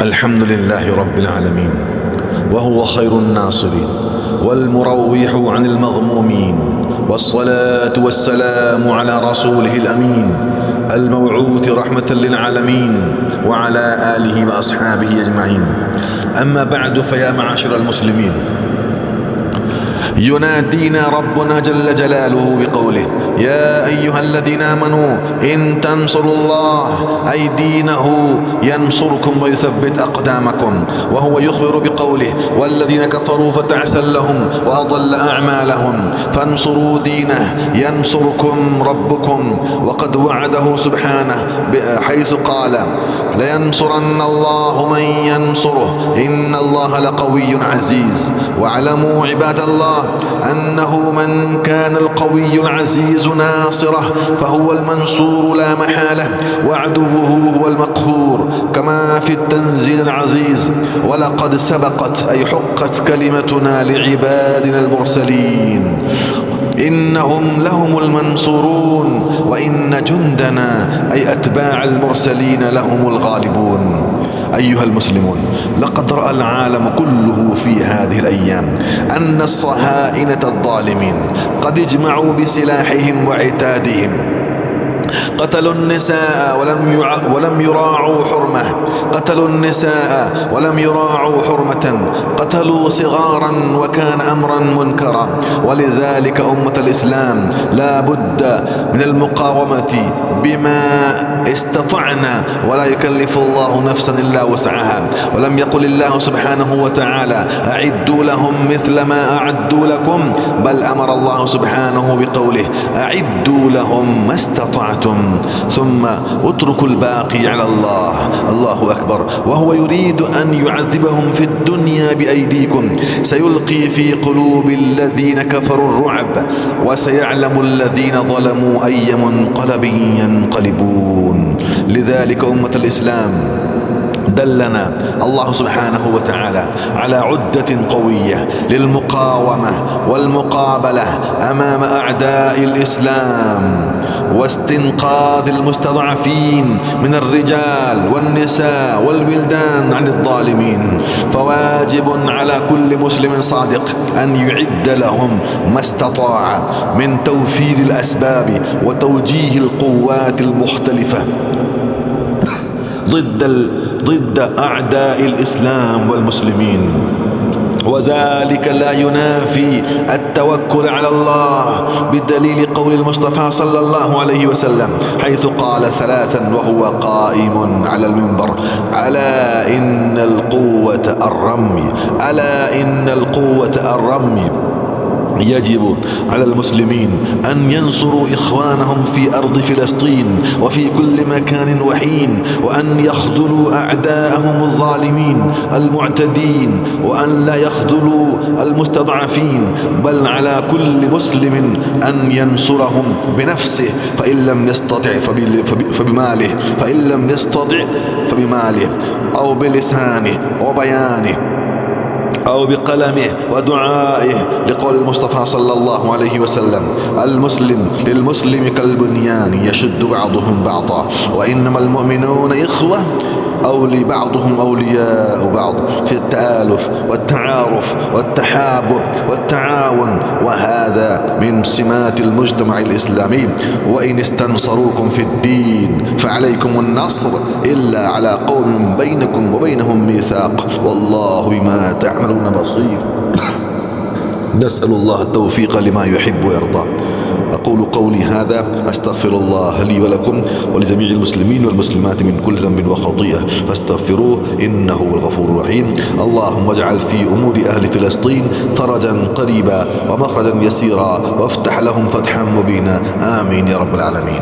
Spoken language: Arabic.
الحمد لله رب العالمين، وهو خير الناصرين والمروح عن المغمومين، والصلاة والسلام على رسوله الأمين الموعوث رحمة للعالمين وعلى آله وأصحابه أجمعين. أما بعد، فيا معاشر المسلمين، ينادينا ربنا جل جلاله بقوله: يا أيها الذين آمنوا إن تنصروا الله أي دينه ينصركم ويثبت أقدامكم. وهو يخبر بقوله: والذين كفروا فتعسا لهم وأضل أعمالهم. فانصروا دينه ينصركم ربكم، وقد وعده سبحانه حيث قال: لينصرن الله من ينصره إن الله لقوي عزيز. واعلموا عباد الله أنه من كان القوي العزيز ناصره فهو المنصور لا محالة، وعدوه هو المقهور، كما في التنزيل العزيز: ولقد سبقت أي حقت كلمتنا لعبادنا المرسلين إنهم لهم المنصورون وإن جندنا أي أتباع المرسلين لهم الغالبون. أيها المسلمون، لقد رأى العالم كله في هذه الأيام أن الصهاينة الظالمين قد اجمعوا بسلاحهم وعتادهم، قتلوا النساء ولم يراعوا حرمة، قتلوا النساء ولم يراعوا حرمة، قتلوا صغارا وكان أمرا منكرا. ولذلك أمة الإسلام لا بد من المقاومة بما استطعنا، ولا يكلف الله نفسا إلا وسعها. ولم يقل الله سبحانه وتعالى: أعدوا لهم مثل ما أعدوا لكم، بل أمر الله سبحانه بقوله: أعدوا لهم ما استطعتم ثم اتركوا الباقي على الله. الله أكبر. وهو يريد أن يعذبهم في الدنيا بأيديكم، سيلقي في قلوب الذين كفروا الرعب، وسيعلم الذين ظلموا أي منقلب ينقلبون. لذلك أمة الإسلام دلنا الله سبحانه وتعالى على عدة قوية للمقاومة والمقابلة أمام أعداء الإسلام، واستنقاذ المستضعفين من الرجال والنساء والولدان عن الظالمين. فواجب على كل مسلم صادق أن يعد لهم ما استطاع من توفير الأسباب وتوجيه القوات المختلفة ضد أعداء الإسلام والمسلمين. وذلك لا ينافي التوكل على الله، بدليل قول المصطفى صلى الله عليه وسلم حيث قال ثلاثا وهو قائم على المنبر: ألا إن القوة الرمي، ألا إن القوة الرمي. يجب على المسلمين أن ينصروا إخوانهم في أرض فلسطين وفي كل مكان وحين، وأن يخذلوا أعداءهم الظالمين المعتدين، وأن لا يخذلوا المستضعفين، بل على كل مسلم أن ينصرهم بنفسه، فإن لم يستطع فبماله، فإن لم يستطع فبماله أو بلسانه وبيانه أو بقلمه ودعائه، لقول المصطفى صلى الله عليه وسلم: المسلم للمسلم كالبنيان يشد بعضهم بعضا، وإنما المؤمنون إخوة بعضهم أولياء بعض، في التآلف والتعارف والتحابب والتعاون، وهذا من سمات المجتمع الإسلامي. وإن استنصروكم في الدين فعليكم النصر إلا على قوم بينكم وبينهم ميثاق، والله بما تعملون بصير. نسأل الله التوفيق لما يحب ويرضى. أقول قولي هذا، أستغفر الله لي ولكم ولجميع المسلمين والمسلمات من كل ذنب وخطيئة، فاستغفروه إنه هو الغفور الرحيم. اللهم اجعل في أمور أهل فلسطين فرجا قريبا ومخرجا يسيرا، وافتح لهم فتحا مبينا، آمين يا رب العالمين.